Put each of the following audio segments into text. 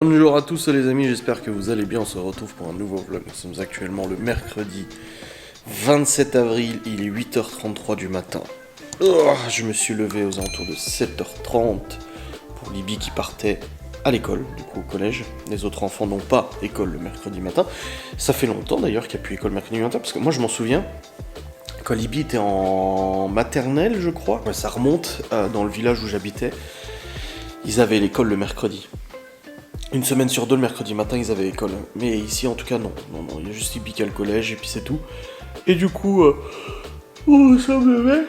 Bonjour à tous les amis, j'espère que vous allez bien, on se retrouve pour un nouveau vlog. Nous sommes actuellement le mercredi 27 avril, il est 8h33 du matin. Je me suis levé aux alentours de 7h30 pour Libye qui partait à l'école, du coup au collège. Les autres enfants n'ont pas école le mercredi matin. Ça fait longtemps d'ailleurs qu'il n'y a plus école le mercredi matin, parce que moi je m'en souviens, quand Libye était en maternelle je crois, ça remonte dans le village où j'habitais, ils avaient l'école le mercredi. Une semaine sur deux, le mercredi matin, ils avaient école. Mais ici, en tout cas, non. Non, il y a juste Libye qui a le collège, et puis c'est tout. Et du coup, ça me met.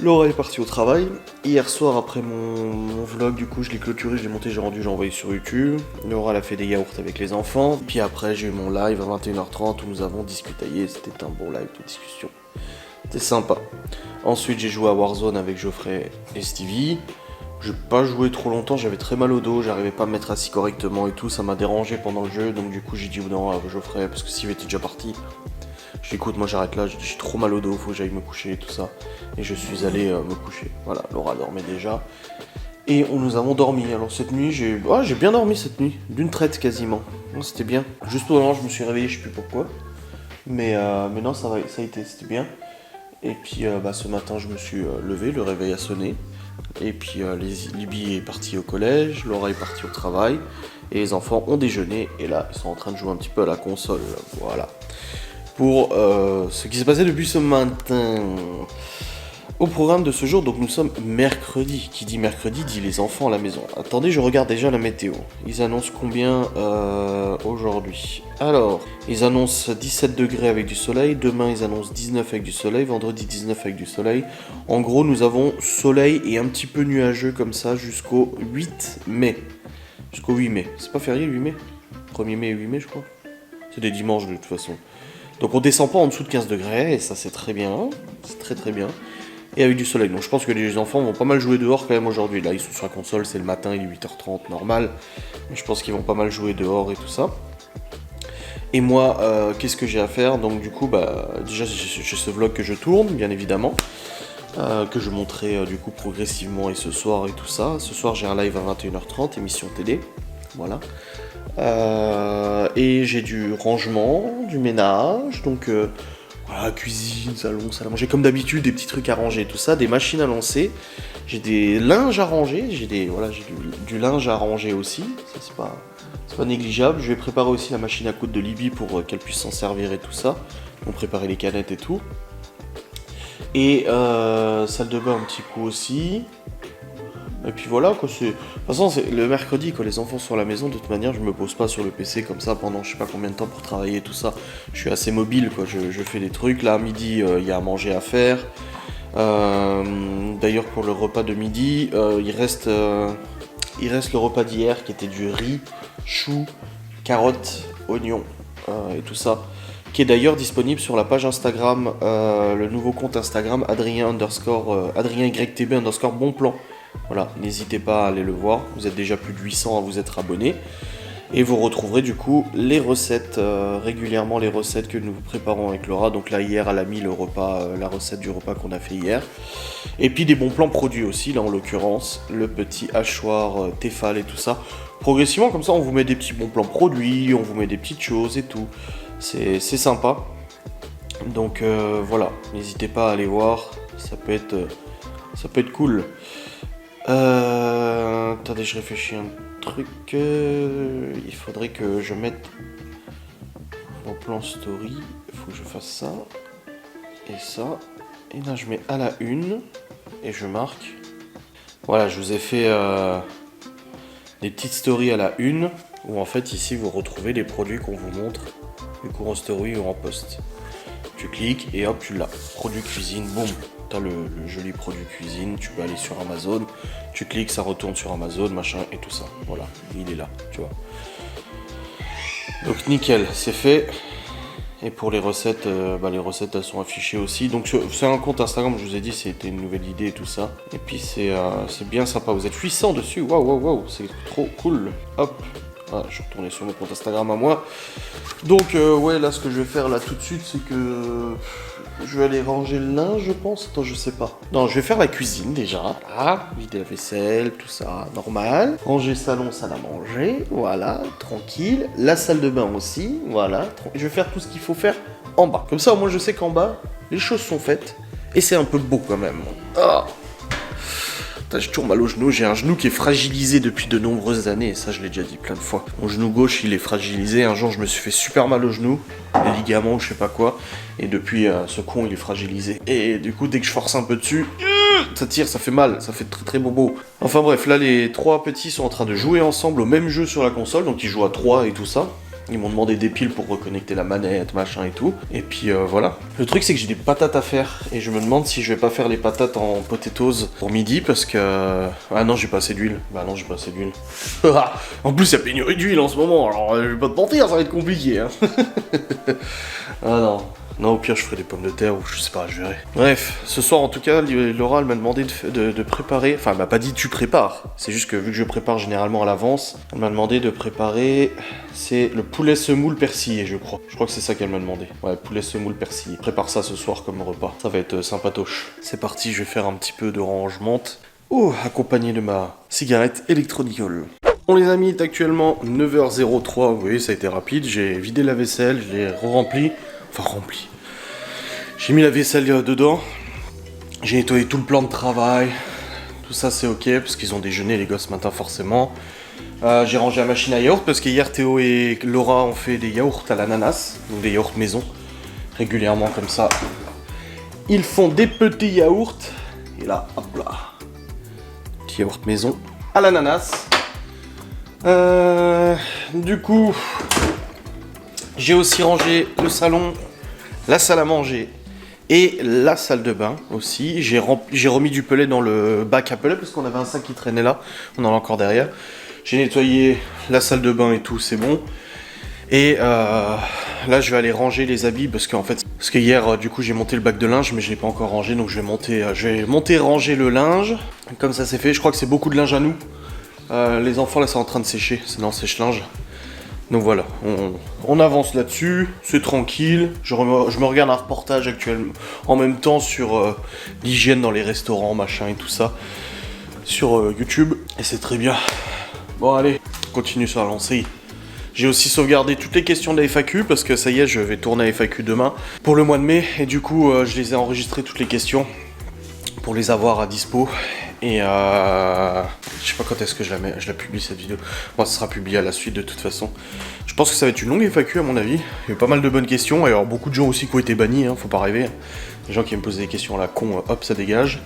Laura est partie au travail. Hier soir, après mon vlog, du coup, je l'ai clôturé, je l'ai monté, j'ai rendu, j'ai envoyé sur YouTube. Laura, elle a fait des yaourts avec les enfants. Puis après, j'ai eu mon live à 21h30 où nous avons discuté. C'était un bon live de discussion. C'était sympa. Ensuite, j'ai joué à Warzone avec Geoffrey et Stevie. J'ai pas joué trop longtemps, j'avais très mal au dos, j'arrivais pas à me mettre assis correctement et tout, ça m'a dérangé pendant le jeu, donc du coup j'ai dit non à Geoffrey, parce que Steve était déjà parti. Je dis écoute, moi j'arrête là, j'ai trop mal au dos, faut que j'aille me coucher et tout ça. Et je suis allé me coucher. Voilà, Laura dormait déjà. Et nous avons dormi. Alors cette nuit, j'ai bien dormi cette nuit, d'une traite quasiment. C'était bien. Juste au moment, je me suis réveillé, je sais plus pourquoi. Mais non, ça a été, c'était bien. Et puis ce matin, je me suis levé, le réveil a sonné. Et puis Libye est partie au collège, Laura est partie au travail, et les enfants ont déjeuné, et là ils sont en train de jouer un petit peu à la console, voilà. Pour ce qui s'est passé depuis ce matin. Au programme de ce jour, donc nous sommes mercredi. Qui dit mercredi dit les enfants à la maison. Attendez, je regarde déjà la météo. Ils annoncent combien aujourd'hui? Alors, ils annoncent 17 degrés avec du soleil. Demain, ils annoncent 19 avec du soleil. Vendredi, 19 avec du soleil. En gros, nous avons soleil et un petit peu nuageux comme ça jusqu'au 8 mai. Jusqu'au 8 mai. C'est pas férié le 8 mai? 1er mai et 8 mai, je crois. C'est des dimanches de toute façon. Donc on descend pas en dessous de 15 degrés, et ça c'est très bien. C'est très très bien. Et avec du soleil. Donc je pense que les enfants vont pas mal jouer dehors quand même aujourd'hui. Là ils sont sur la console, c'est le matin, il est 8h30, normal. Mais je pense qu'ils vont pas mal jouer dehors et tout ça. Et moi, qu'est-ce que j'ai à faire? Donc du coup, déjà j'ai ce vlog que je tourne, bien évidemment. Que je montrerai du coup progressivement et ce soir et tout ça. Ce soir j'ai un live à 21h30, émission télé. Voilà. Et j'ai du rangement, du ménage, donc... voilà, cuisine, salon, salle à manger, comme d'habitude, des petits trucs à ranger, tout ça, des machines à lancer, j'ai des linges à ranger, j'ai du linge à ranger aussi, ça c'est pas négligeable. Je vais préparer aussi la machine à coudre de Libye pour qu'elle puisse s'en servir et tout ça, donc préparer les canettes et tout. Et salle de bain un petit coup aussi. Et puis voilà quoi, de toute façon c'est le mercredi quand les enfants sont à la maison, de toute manière je me pose pas sur le PC comme ça pendant je sais pas combien de temps pour travailler tout ça. Je suis assez mobile quoi, je fais des trucs, là à midi il y a à manger à faire. D'ailleurs pour le repas de midi, il reste le repas d'hier qui était du riz, choux, carottes, oignons et tout ça. Qui est d'ailleurs disponible sur la page Instagram, le nouveau compte Instagram Adrien YTB _ bon plan. Voilà, n'hésitez pas à aller le voir, vous êtes déjà plus de 800 à vous être abonnés. Et vous retrouverez du coup les recettes, régulièrement les recettes que nous préparons avec Laura. Donc là hier elle a mis le repas, la recette du repas qu'on a fait hier. Et puis des bons plans produits aussi, là en l'occurrence, le petit hachoir Tefal et tout ça. Progressivement comme ça on vous met des petits bons plans produits, on vous met des petites choses et tout. C'est sympa. Donc voilà, n'hésitez pas à aller voir, ça peut être cool. Attendez, je réfléchis un truc. Il faudrait que je mette mon plan story. Il faut que je fasse ça. Et ça. Et là, je mets à la une. Et je marque. Voilà, je vous ai fait des petites stories à la une. Où en fait, ici, vous retrouvez les produits qu'on vous montre. Du coup, en story ou en post. Tu cliques et hop, tu l'as. Produit cuisine, boum. T'as le joli produit cuisine, tu peux aller sur Amazon, tu cliques, ça retourne sur Amazon, machin, et tout ça. Voilà, il est là, tu vois. Donc nickel, c'est fait. Et pour les recettes, les recettes elles sont affichées aussi. Donc c'est un compte Instagram, je vous ai dit, c'était une nouvelle idée et tout ça. Et puis c'est bien sympa, vous êtes 800 dessus, waouh, c'est trop cool. Hop, Ah, je suis retourné sur mon compte Instagram à moi. Donc ouais, là ce que je vais faire là tout de suite, c'est que je vais aller ranger le linge, je pense. Attends, je sais pas. Non, je vais faire la cuisine déjà. Voilà, vider la vaisselle, tout ça, normal. Ranger salon, salle à manger, voilà, tranquille. La salle de bain aussi, voilà. Je vais faire tout ce qu'il faut faire en bas. Comme ça, au moins, je sais qu'en bas, les choses sont faites. Et c'est un peu beau quand même. Ah. Putain, j'ai toujours mal au genou, j'ai un genou qui est fragilisé depuis de nombreuses années, et ça je l'ai déjà dit plein de fois. Mon genou gauche il est fragilisé, un jour je me suis fait super mal au genou, les ligaments ou je sais pas quoi, et depuis ce con il est fragilisé. Et du coup dès que je force un peu dessus, ça tire, ça fait mal, ça fait très très bobo. Enfin bref, là les trois petits sont en train de jouer ensemble au même jeu sur la console, donc ils jouent à 3 et tout ça. Ils m'ont demandé des piles pour reconnecter la manette, machin et tout. Et puis voilà. Le truc c'est que j'ai des patates à faire. Et je me demande si je vais pas faire les patates en potatoes pour midi parce que... Ah non, j'ai pas assez d'huile. Bah non, j'ai pas assez d'huile. En plus, il y a pénurie d'huile en ce moment. Alors je vais pas te mentir, ça va être compliqué. Hein. Ah non. Non, au pire, je ferai des pommes de terre ou je sais pas, je verrai. Bref, ce soir en tout cas, Laura, elle m'a demandé de préparer. Enfin, elle m'a pas dit tu prépares. C'est juste que vu que je prépare généralement à l'avance, elle m'a demandé de préparer. C'est le poulet semoule persillé, je crois. Je crois que c'est ça qu'elle m'a demandé. Ouais, poulet semoule persillé. Prépare ça ce soir comme repas. Ça va être sympatoche. C'est parti, je vais faire un petit peu de rangement. Oh, accompagné de ma cigarette électronicole. Bon les amis, il est actuellement 9h03. Vous voyez, ça a été rapide. J'ai vidé la vaisselle, je l'ai rempli. Enfin rempli. J'ai mis la vaisselle dedans. J'ai nettoyé tout le plan de travail. Tout ça c'est ok parce qu'ils ont déjeuné les gosses ce matin forcément. J'ai rangé la machine à yaourt parce que hier Théo et Laura ont fait des yaourts à l'ananas. Donc des yaourts maison. Régulièrement comme ça. Ils font des petits yaourts. Et là, hop là. Petit yaourt maison à l'ananas. Du coup, j'ai aussi rangé le salon, la salle à manger et la salle de bain aussi. J'ai remis du pelet dans le bac à pelet parce qu'on avait un sac qui traînait là. On en a encore derrière. J'ai nettoyé la salle de bain et tout, c'est bon. Et là, je vais aller ranger les habits parce que hier, du coup, j'ai monté le bac de linge, mais je l'ai pas encore rangé, donc je vais monter ranger le linge. Comme ça, c'est fait. Je crois que c'est beaucoup de linge à nous. Les enfants là, c'est en train de sécher, c'est dans le sèche-linge. Donc voilà, on avance là-dessus, c'est tranquille. Je me regarde un reportage actuellement en même temps sur l'hygiène dans les restaurants, machin et tout ça, sur YouTube, et c'est très bien. Bon allez, on continue sur la lancée. J'ai aussi sauvegardé toutes les questions de la FAQ, parce que ça y est, je vais tourner à FAQ demain, pour le mois de mai, et du coup, je les ai enregistrées toutes les questions, pour les avoir à dispo. Et je sais pas quand est-ce que je la publie cette vidéo. Moi, ça sera publié à la suite de toute façon. Je pense que ça va être une longue FAQ à mon avis. Il y a eu pas mal de bonnes questions. Et alors beaucoup de gens aussi qui ont été bannis, hein, faut pas rêver. Les gens qui me posaient des questions à la con, hop, ça dégage.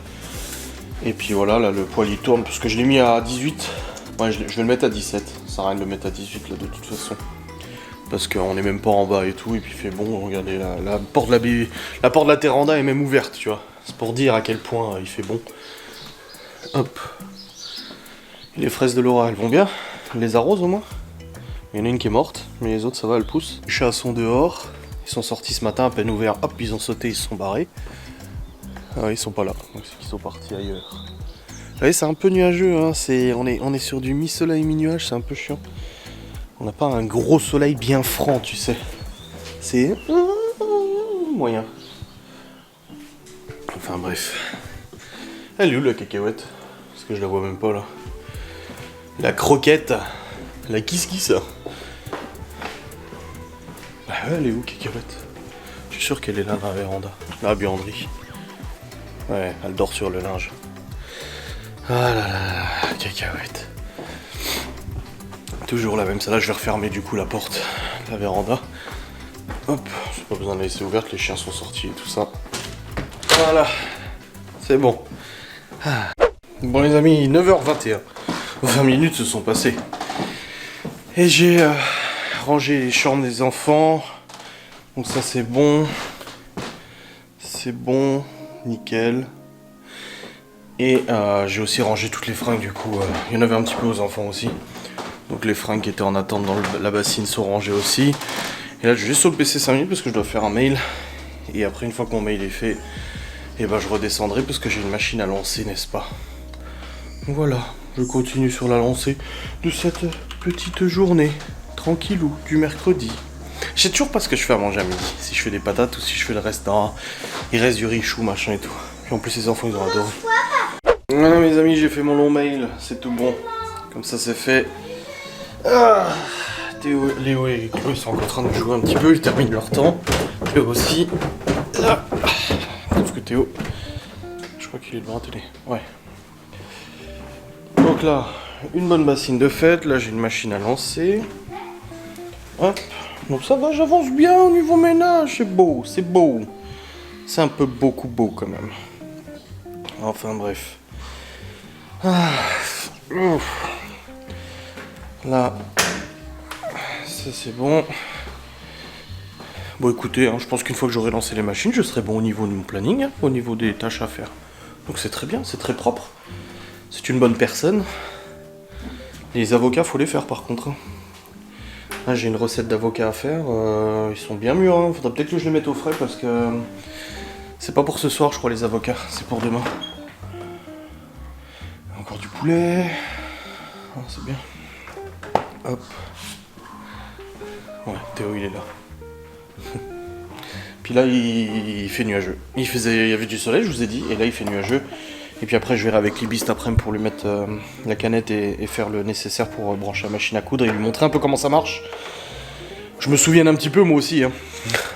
Et puis voilà, là le poil il tourne parce que je l'ai mis à 18. Ouais, je vais le mettre à 17. Ça sert à rien de le mettre à 18 là de toute façon. Parce qu'on est même pas en bas et tout. Et puis il fait bon, regardez, la porte de la Terranda est même ouverte, tu vois. C'est pour dire à quel point il fait bon. Hop. Les fraises de Laura, elles vont bien. Elle les arrose au moins. Il y en a une qui est morte, mais les autres ça va, elles poussent. Les chats sont dehors. Ils sont sortis ce matin à peine ouverts. Hop, ils ont sauté, ils se sont barrés. Ah, ils sont pas là. Donc c'est qu'ils sont partis ailleurs. Vous voyez, c'est un peu nuageux. Hein. On est sur du mi-soleil, mi-nuage. C'est un peu chiant. On n'a pas un gros soleil bien franc, tu sais. C'est moyen. Enfin bref. Elle est où la cacahuète? Parce que je la vois même pas là. La croquette. La kiss-kiss. Bah ouais, elle est où cacahuète? Je suis sûr qu'elle est là dans la véranda. La buanderie. Ouais, elle dort sur le linge. Ah là là, cacahuète. Toujours la même. Ça là, je vais refermer du coup la porte de la véranda. Hop, j'ai pas besoin de la laisser ouverte, les chiens sont sortis et tout ça. Voilà. C'est bon. Ah. Bon les amis, 9h21. 20 minutes se sont passées. Et j'ai rangé les chambres des enfants. Donc ça c'est bon. C'est bon. Nickel. Et j'ai aussi rangé toutes les fringues du coup. Il y en avait un petit peu aux enfants aussi. Donc les fringues qui étaient en attente dans la bassine sont rangées aussi. Et là je vais juste sur le PC 5 minutes parce que je dois faire un mail. Et après une fois que mon mail est fait, et ben je redescendrai parce que j'ai une machine à lancer, n'est-ce pas? Voilà, je continue sur la lancée de cette petite journée, tranquillou, du mercredi. Je sais toujours pas ce que je fais à manger à midi. Si je fais des patates ou si je fais le reste. Non, il reste du richou, machin et tout. Et en plus, les enfants, ils ont adoré. Voilà, mes amis, j'ai fait mon long mail. C'est tout bon. Comme ça, c'est fait. Ah, Théo, Léo et Chloé sont encore en train de jouer un petit peu. Ils terminent leur temps. Théo aussi. Ah. Sauf que Théo, je crois qu'il est devant la télé. Ouais. Donc là, une bonne bassine de fête. Là, j'ai une machine à lancer. Hop. Donc ça va, j'avance bien au niveau ménage. C'est beau, c'est beau. C'est un peu beaucoup beau quand même. Enfin bref. Ah. Ouf. Là, ça c'est bon. Bon écoutez, hein, je pense qu'une fois que j'aurai lancé les machines, je serai bon au niveau de mon planning, hein, au niveau des tâches à faire. Donc c'est très bien, c'est très propre. C'est une bonne personne. Les avocats, faut les faire par contre. Hein. Là, j'ai une recette d'avocats à faire. Ils sont bien mûrs. Hein. Faudrait peut-être que je les mette au frais parce que c'est pas pour ce soir, je crois, les avocats. C'est pour demain. Encore du poulet. Ah, c'est bien. Hop. Ouais, Théo, il est là. Puis là, il fait nuageux. Il y avait du soleil, je vous ai dit, et là, il fait nuageux. Et puis après, je verrai avec Libby cet après-midi pour lui mettre la canette et faire le nécessaire pour brancher la machine à coudre et lui montrer un peu comment ça marche. Je me souviens un petit peu, moi aussi, hein.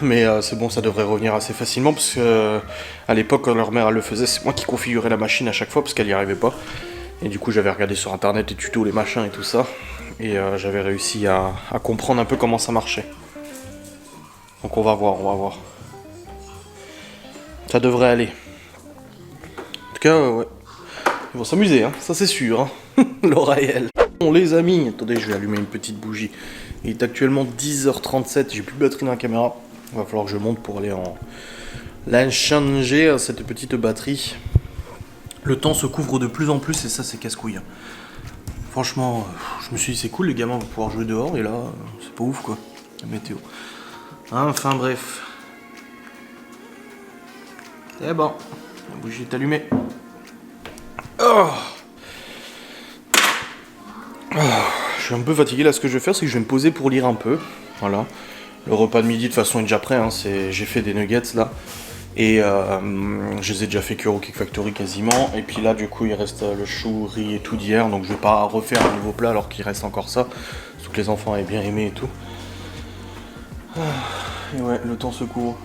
Mais c'est bon, ça devrait revenir assez facilement, parce que à l'époque, quand leur mère elle le faisait, c'est moi qui configurais la machine à chaque fois, parce qu'elle n'y arrivait pas. Et du coup, j'avais regardé sur internet les tutos, les machins et tout ça, et j'avais réussi à comprendre un peu comment ça marchait. Donc on va voir, on va voir. Ça devrait aller. En tout cas, ouais. Ils vont s'amuser, hein, ça c'est sûr. Hein. Laura et elle. Bon, les amis, attendez, je vais allumer une petite bougie. Il est actuellement 10h37, j'ai plus de batterie dans la caméra. Il va falloir que je monte pour aller la changer à cette petite batterie. Le temps se couvre de plus en plus et ça c'est casse-couille. Franchement, je me suis dit c'est cool, les gamins vont pouvoir jouer dehors et là, c'est pas ouf quoi, la météo. Enfin bref. Et bon, la bougie est allumée. Oh. Je suis un peu fatigué là, ce que je vais faire c'est que je vais me poser pour lire un peu. Voilà. Le repas de midi de toute façon est déjà prêt, hein. J'ai fait des nuggets là. Et je les ai déjà fait cuire au Cake Factory quasiment. Et puis là du coup il reste le chou, riz et tout d'hier. Donc je vais pas refaire un nouveau plat alors qu'il reste encore ça. Surtout que les enfants avaient bien aimé et tout. Et ouais, le temps se court.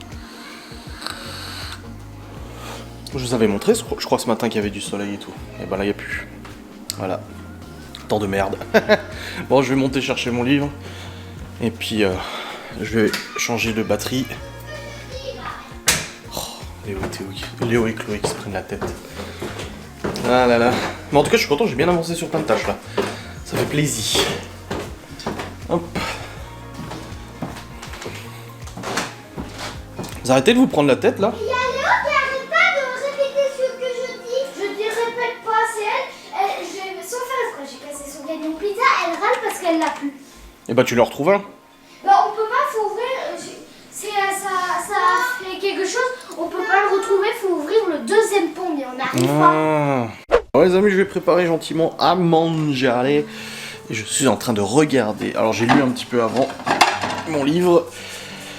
Je vous avais montré, je crois ce matin qu'il y avait du soleil et tout. Et ben là il n'y a plus. Voilà. Temps de merde. Bon, je vais monter chercher mon livre. Et puis je vais changer de batterie. Oh, Léo et Chloé qui se prennent la tête. Ah là là. Mais en tout cas je suis content, j'ai bien avancé sur plein de tâches là. Ça fait plaisir. Hop. Vous arrêtez de vous prendre la tête là? Elle l'a plus. Et bah tu leur retrouves un. Bah on peut pas, faut ouvrir. Ça fait quelque chose, on peut pas le retrouver, faut ouvrir le deuxième pont, mais on n'arrive pas. Bon les amis, je vais préparer gentiment à manger. Allez. Et je suis en train de regarder. Alors j'ai lu un petit peu avant mon livre.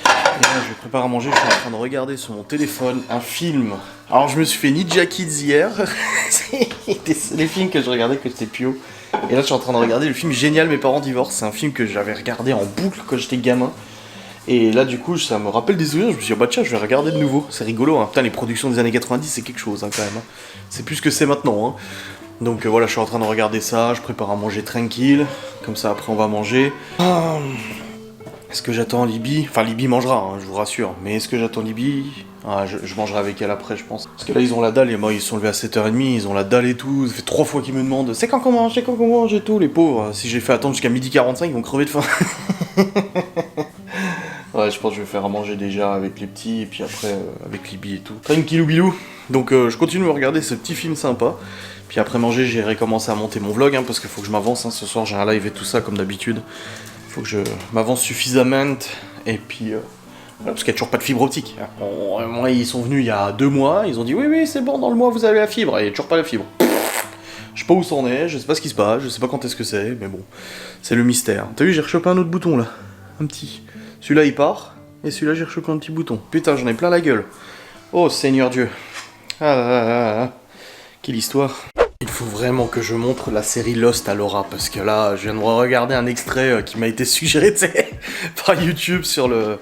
Et là je prépare à manger, je suis en train de regarder sur mon téléphone un film. Alors je me suis fait Ninja Kids hier. C'est les films que je regardais quand j'étais pio. Et là je suis en train de regarder le film Génial, mes parents divorcent. C'est un film que j'avais regardé en boucle quand j'étais gamin. Et là du coup ça me rappelle des souvenirs. Je me suis dit bah tiens je vais regarder de nouveau. C'est rigolo hein. Putain les productions des années 90 c'est quelque chose hein, quand même hein. C'est plus que c'est maintenant hein. Donc voilà je suis en train de regarder ça. Je prépare à manger tranquille. Comme ça après on va manger. Est-ce que j'attends Libby? Enfin Libby mangera hein, je vous rassure. Mais est-ce que j'attends Libby? Je mangerai avec elle après je pense. Parce que là ils ont la dalle et moi ils sont levés à 7h30. Ils ont la dalle et tout. Ça fait 3 fois qu'ils me demandent c'est quand qu'on mange, c'est quand qu'on mange et tout. Les pauvres. Si j'ai fait attendre jusqu'à 12h45 ils vont crever de faim. Ouais je pense que je vais faire à manger déjà avec les petits. Et puis après avec Libby et tout. Tranquillou bilou. Donc je continue à regarder ce petit film sympa. Puis après manger j'irai commencer à monter mon vlog hein, parce qu'il faut que je m'avance hein. Ce soir j'ai un live et tout ça comme d'habitude. Faut que je m'avance suffisamment. Et puis voilà, parce qu'il n'y a toujours pas de fibre optique. Moi, ils sont venus il y a 2 mois, ils ont dit oui, c'est bon, dans le mois vous avez la fibre, et il n'y a toujours pas la fibre. Je sais pas où c'en est, je sais pas ce qui se passe, je sais pas quand est-ce que c'est, mais bon, c'est le mystère. T'as vu, j'ai rechopé un autre bouton là, un petit. Celui-là il part, et celui-là j'ai rechopé un petit bouton. Putain, j'en ai plein la gueule. Oh Seigneur Dieu. Ah là là là là. Quelle histoire. Il faut vraiment que je montre la série Lost à Laura, parce que là, je viens de regarder un extrait qui m'a été suggéré par YouTube sur le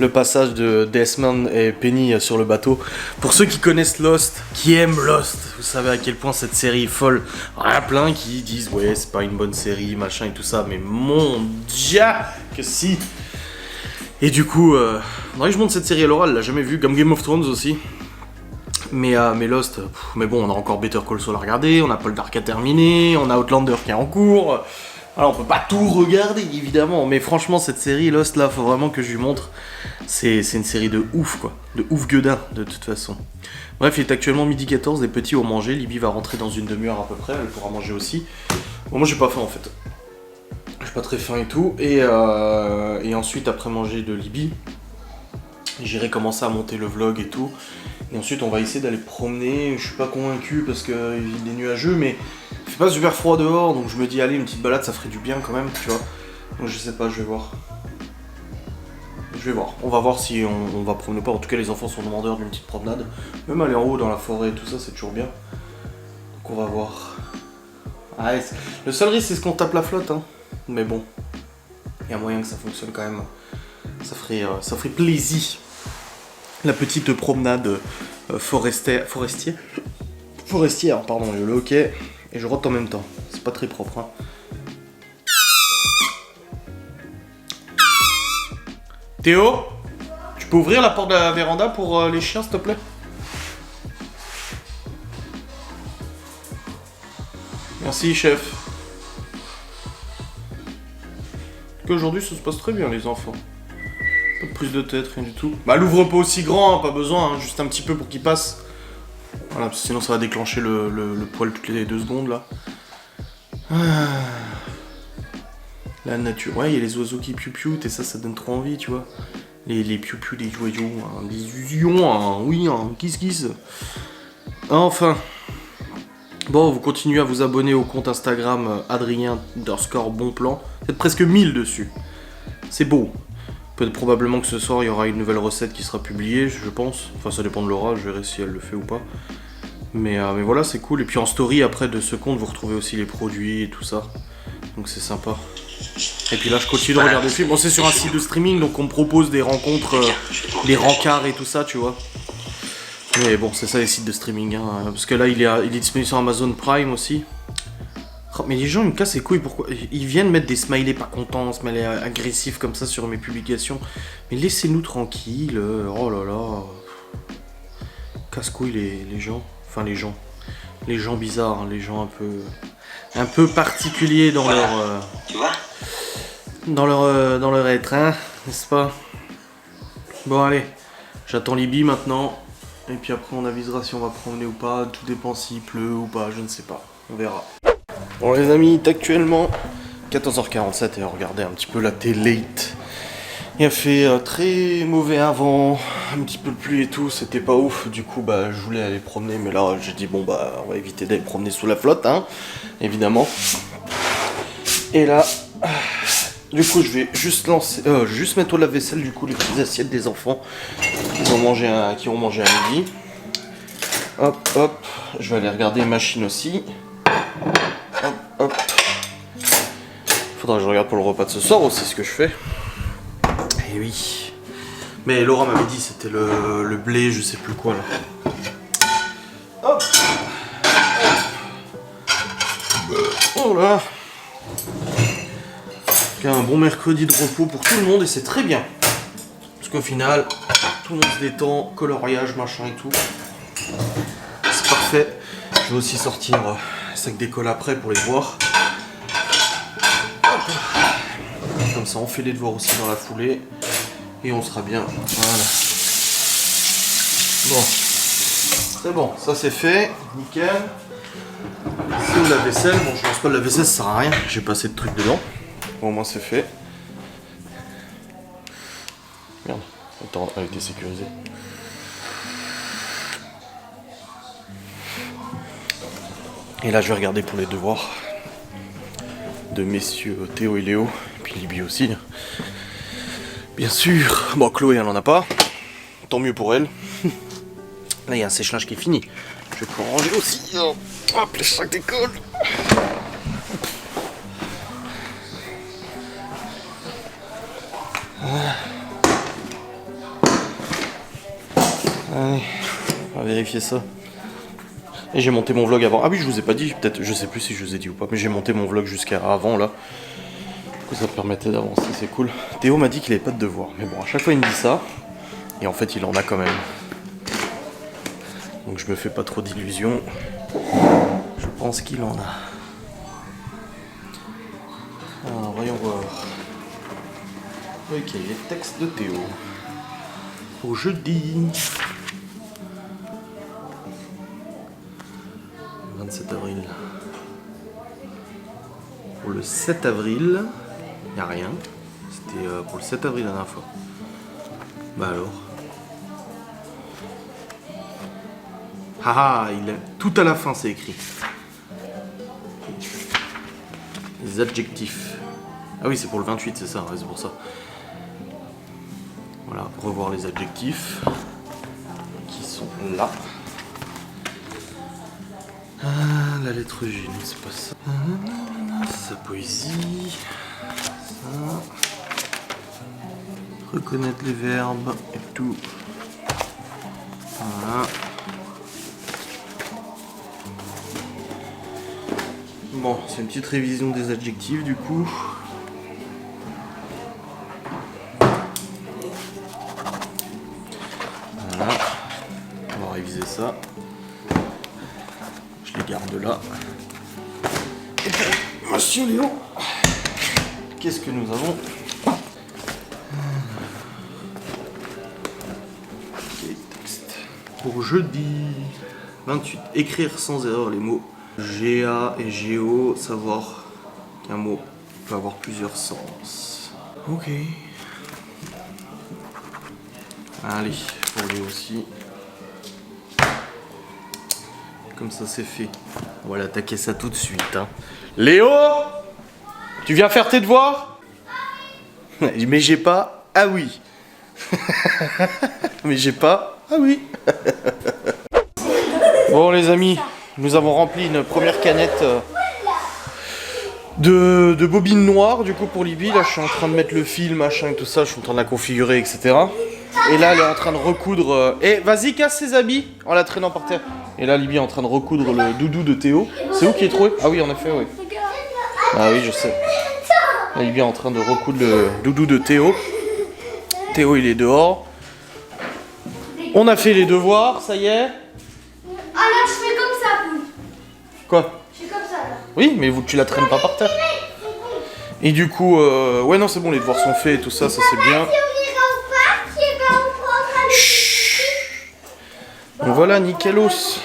passage de Desmond et Penny sur le bateau. Pour ceux qui connaissent Lost, qui aiment Lost, vous savez à quel point cette série est folle. Il y en a plein qui disent ouais, c'est pas une bonne série, machin et tout ça, mais mon Dieu que si. Et du coup, faudrait que je montre cette série à Laura, elle l'a jamais vue, comme Game of Thrones aussi. Mais Lost, mais bon, on a encore Better Call Saul à regarder, on a Paul Dark à terminer, on a Outlander qui est en cours. Alors on peut pas tout regarder évidemment, mais franchement cette série Lost là, faut vraiment que je lui montre. C'est une série de ouf quoi, de ouf gueudin de toute façon. Bref, il est actuellement 12h14, les petits ont mangé, Libby va rentrer dans une demi-heure à peu près, elle pourra manger aussi. Bon, moi j'ai pas faim en fait. J'ai pas très faim et tout, et ensuite après manger de Libby, j'irai commencer à monter le vlog et tout. Et ensuite on va essayer d'aller promener, je suis pas convaincu parce qu'il est nuageux, mais il fait pas super froid dehors, donc je me dis allez une petite balade ça ferait du bien quand même, tu vois. Donc je sais pas, je vais voir. On va voir si on va promener ou pas, en tout cas les enfants sont demandeurs d'une petite promenade. Même aller en haut dans la forêt et tout ça c'est toujours bien. Donc on va voir. Ah, le seul risque c'est qu'on tape la flotte, hein. Mais bon, il y a moyen que ça fonctionne quand même. Ça ferait plaisir. La petite promenade forestière, pardon, le hockey, et je rote en même temps. C'est pas très propre, hein. Théo, tu peux ouvrir la porte de la véranda pour les chiens, s'il te plaît? Merci, chef. Qu'aujourd'hui, ça se passe très bien, les enfants. Pas de prise de tête, rien du tout. Bah l'ouvre pas aussi grand, hein, pas besoin, hein, juste un petit peu pour qu'il passe. Voilà, parce que sinon ça va déclencher le poil toutes les 2 secondes là. Ah. La nature, ouais, il y a les oiseaux qui piou-pioutent et ça donne trop envie, tu vois. Les piou-piou des joyaux, hein, des usions, hein, oui, hein, kiss. Enfin. Bon, vous continuez à vous abonner au compte Instagram Adrien_Bonplan. Vous êtes presque 1000 dessus. C'est beau. Probablement que ce soir il y aura une nouvelle recette qui sera publiée, je pense. Enfin ça dépend de Laura, je verrai si elle le fait ou pas. Mais voilà, c'est cool. Et puis en story après de ce compte, vous retrouvez aussi les produits et tout ça. Donc c'est sympa. Et puis là je continue de regarder des films. Bon, c'est sur un site de streaming, donc on me propose des rencontres, des rencarts et tout ça, tu vois. Mais bon, c'est ça les sites de streaming, hein. Parce que là il est disponible sur Amazon Prime aussi. Mais les gens ils me cassent les couilles, pourquoi? Ils viennent mettre des smileys pas contents, smileys agressifs comme ça sur mes publications. Mais laissez-nous tranquilles, oh là là. Casse-couilles les gens. Enfin les gens. Les gens bizarres, hein, les gens un peu particuliers dans leur... tu vois, dans leur être, hein, n'est-ce pas? Bon allez, j'attends Libby maintenant. Et puis après on avisera si on va promener ou pas. Tout dépend s'il pleut ou pas, je ne sais pas. On verra. Bon les amis, il est actuellement 14h47 et regardez un petit peu la télé. Il a fait très mauvais avant, un petit peu de pluie et tout, c'était pas ouf. Du coup bah je voulais aller promener, mais là j'ai dit bon bah on va éviter d'aller promener sous la flotte, hein, évidemment. Et là, du coup je vais juste mettre au lave-vaisselle du coup les petites assiettes des enfants qui ont mangé à midi. Hop, je vais aller regarder les machines aussi. Hop. Faudra que je regarde pour le repas de ce soir aussi ce que je fais. Et oui. Mais Laura m'avait dit c'était le blé, je sais plus quoi là. Hop. Oh là. Un bon mercredi de repos pour tout le monde et c'est très bien. Parce qu'au final, tout le monde se détend, coloriage, machin et tout. C'est parfait. Je vais aussi sortir sac d'école après pour les devoirs. Comme ça on fait les devoirs aussi dans la foulée et on sera bien. Voilà. Bon, c'est bon, ça c'est fait, nickel. C'est le lave-vaisselle. Bon, je lance pas le lave-vaisselle, ça sert à rien, j'ai pas assez de trucs dedans. Bon, au moins c'est fait. Merde, attends, elle a été sécurisée. Et là, je vais regarder pour les devoirs de messieurs Théo et Léo, puis Libye aussi. Bien sûr. Bon, Chloé, elle en a pas. Tant mieux pour elle. Là, il y a un sèche-linge qui est fini. Je vais pouvoir ranger aussi. Hop, les sacs d'école. Allez, on va vérifier ça. Et j'ai monté mon vlog avant. Ah oui, je vous ai pas dit, peut-être, je sais plus si je vous ai dit ou pas, mais j'ai monté mon vlog jusqu'à avant là. Du coup, ça me permettait d'avancer, c'est cool. Théo m'a dit qu'il avait pas de devoir, mais bon, à chaque fois il me dit ça, et en fait il en a quand même. Donc je me fais pas trop d'illusions. Je pense qu'il en a. Alors, voyons voir. Ok, les textes de Théo. Pour jeudi. 27 avril. Pour le 7 avril, il n'y a rien. C'était pour le 7 avril la dernière fois. Bah alors. Haha, tout à la fin c'est écrit. Les adjectifs. Ah oui, c'est pour le 28, c'est ça, ouais, c'est pour ça. Voilà, revoir les adjectifs qui sont là. Ah, la lettre G, non, c'est pas ça. C'est sa poésie. Ça. Reconnaître les verbes et tout. Voilà. Bon, c'est une petite révision des adjectifs du coup. Voilà. On va réviser ça. Je les garde là. Et puis, monsieur Léo, qu'est-ce que nous avons? Ok, texte. Pour jeudi 28, écrire sans erreur les mots GA et GO, savoir qu'un mot peut avoir plusieurs sens. Ok. Allez, pour Léo aussi. Comme ça c'est fait. On va l'attaquer ça tout de suite. Hein. Léo, tu viens faire tes devoirs? Mais j'ai pas. Ah oui. Mais j'ai pas. Ah oui. Bon les amis, nous avons rempli une première canette de bobines noires du coup pour Libye. Là je suis en train de mettre le fil, machin et tout ça, je suis en train de la configurer, etc. Et là elle est en train de recoudre... Eh, vas-y, casse ses habits en la traînant par terre. Et là Libye est en train de recoudre le doudou de Théo. C'est où qui est trouvé? Ah oui, en effet, oui. Ah oui, je sais. Là Libye est en train de recoudre le doudou de Théo. Théo il est dehors. On a fait les devoirs, ça y est. Ah là, je fais comme ça, Poule. Quoi? Je fais comme ça, là. Oui, mais tu la traînes pas par terre. Et du coup, ouais non c'est bon, les devoirs sont faits et tout ça, ça c'est bien. Donc voilà, nickelos.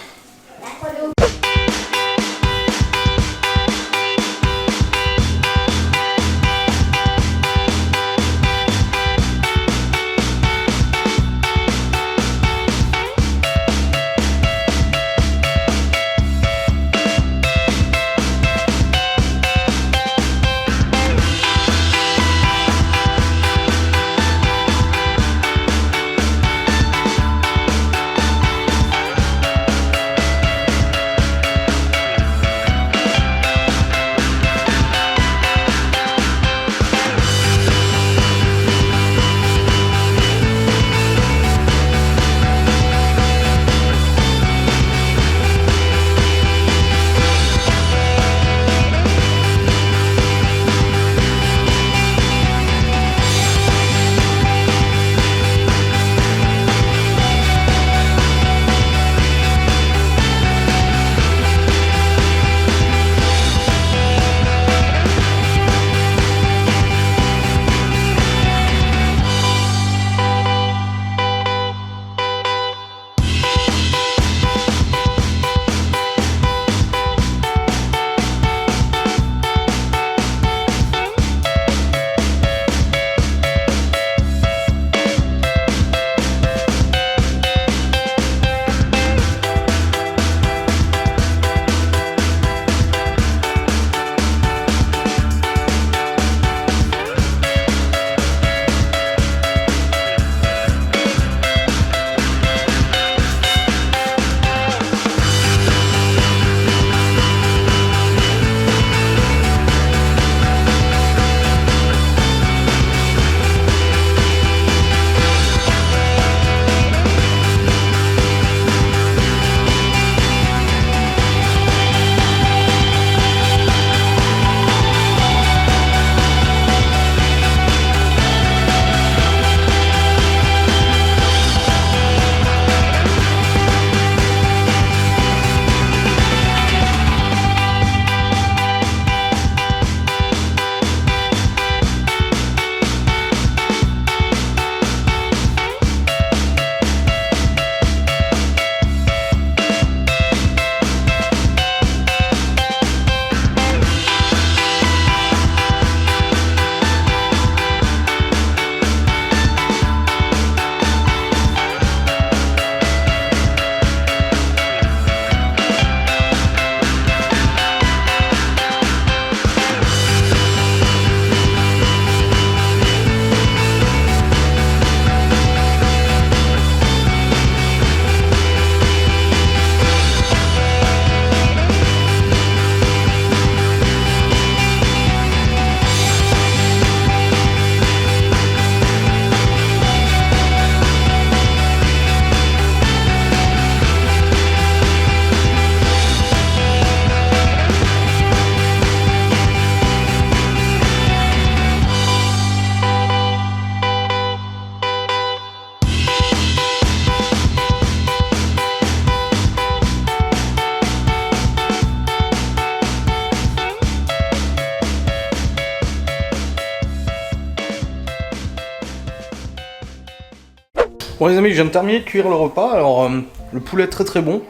Bon les amis, je viens de terminer de cuire le repas. Alors le poulet très très bon.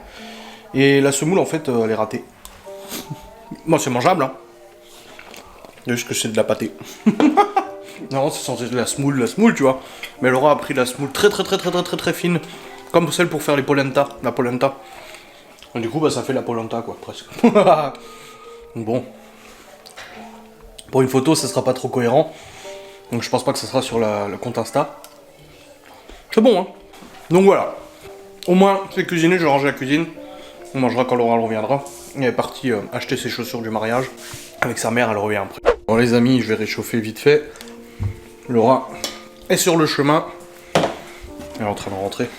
Et la semoule en fait elle est ratée. Moi c'est mangeable hein. Juste que c'est de la pâtée. Non c'est censé être de la semoule tu vois. Mais Laura a pris la semoule très fine. Comme celle pour faire les polenta, la polenta. Et du coup bah ça fait la polenta quoi presque. Bon. Pour une photo ça sera pas trop cohérent. Donc je pense pas que ça sera sur le compte Insta. C'est bon hein. Donc voilà. Au moins c'est cuisiné, je vais ranger la cuisine. On mangera quand Laura reviendra. Elle est partie acheter ses chaussures du mariage. Avec sa mère, elle revient après. Bon les amis, je vais réchauffer vite fait. Laura est sur le chemin. Elle est en train de rentrer.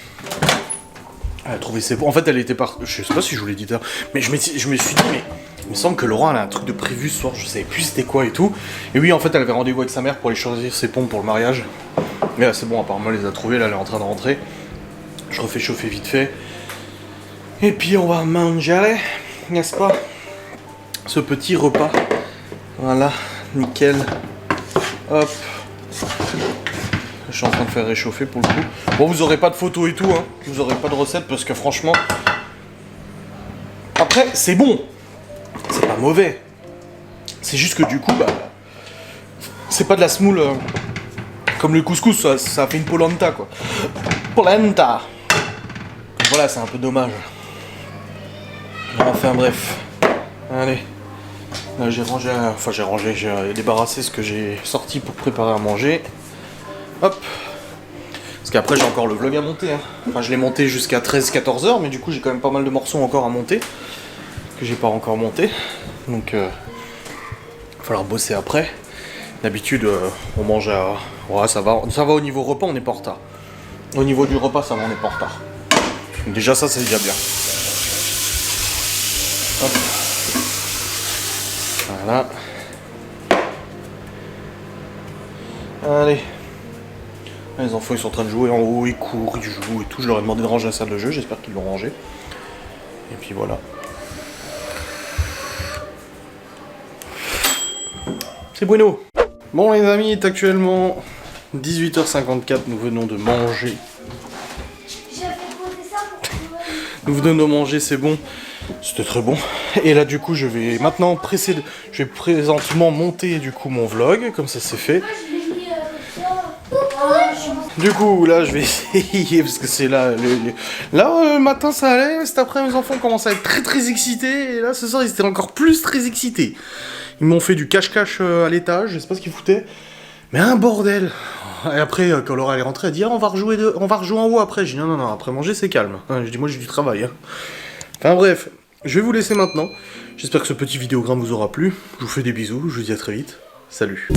Elle a trouvé ses... En fait, elle était partie... Je sais pas si je vous l'ai dit là. Mais je me suis dit, mais... Il me semble que Laura, elle a un truc de prévu ce soir. Je savais plus c'était quoi et tout. Et oui, en fait, elle avait rendez-vous avec sa mère pour aller choisir ses pompes pour le mariage. Mais là, c'est bon, apparemment, elle les a trouvées. Là, elle est en train de rentrer. Je refais chauffer vite fait. Et puis, on va manger, n'est-ce pas? Ce petit repas. Voilà, nickel. Hop. Je suis en train de faire réchauffer pour le coup. Bon, vous aurez pas de photos et tout, hein. Vous aurez pas de recettes parce que franchement... Après, c'est bon. C'est pas mauvais. C'est juste que du coup, bah... C'est pas de la semoule... Comme le couscous, ça fait une polenta, quoi. Polenta. Voilà, c'est un peu dommage. Enfin, bref. Allez. Là, j'ai rangé... Enfin, j'ai débarrassé ce que j'ai sorti pour préparer à manger. Hop. Parce qu'après j'ai encore le vlog à monter. Hein. Enfin je l'ai monté jusqu'à 13-14 heures, mais du coup j'ai quand même pas mal de morceaux encore à monter. Que j'ai pas encore monté. Donc il va falloir bosser après. D'habitude on mange à... Ouais ça va au niveau repas, on n'est pas en retard. Au niveau du repas ça va, on n'est pas en retard. Donc, déjà ça c'est déjà bien. Hop. Voilà. Allez. Les enfants ils sont en train de jouer en haut, ils courent, ils jouent et tout. Je leur ai demandé de ranger la salle de jeu, j'espère qu'ils l'ont rangé. Et puis voilà. C'est bueno. Bon les amis, il est actuellement 18h54, nous venons de manger. J'avais posé ça pour que... Nous venons de manger, c'est bon. C'était très bon. Et là du coup je vais maintenant je vais présentement monter du coup mon vlog, comme ça c'est fait. Moi je l'ai mis Du coup, là, je vais essayer, parce que c'est là... Là, le matin, ça allait, mais cet après, mes enfants commencent à être très excités, et là, ce soir, ils étaient encore plus très excités. Ils m'ont fait du cache-cache à l'étage, je sais pas ce qu'ils foutaient, mais un bordel. Et après, quand Laura est rentrée, elle dit, ah, on va rejouer en haut après. J'ai dit, non, après manger, c'est calme. Je dis, moi, j'ai du travail. Hein. Enfin, bref, je vais vous laisser maintenant. J'espère que ce petit vidéogramme vous aura plu. Je vous fais des bisous, je vous dis à très vite. Salut.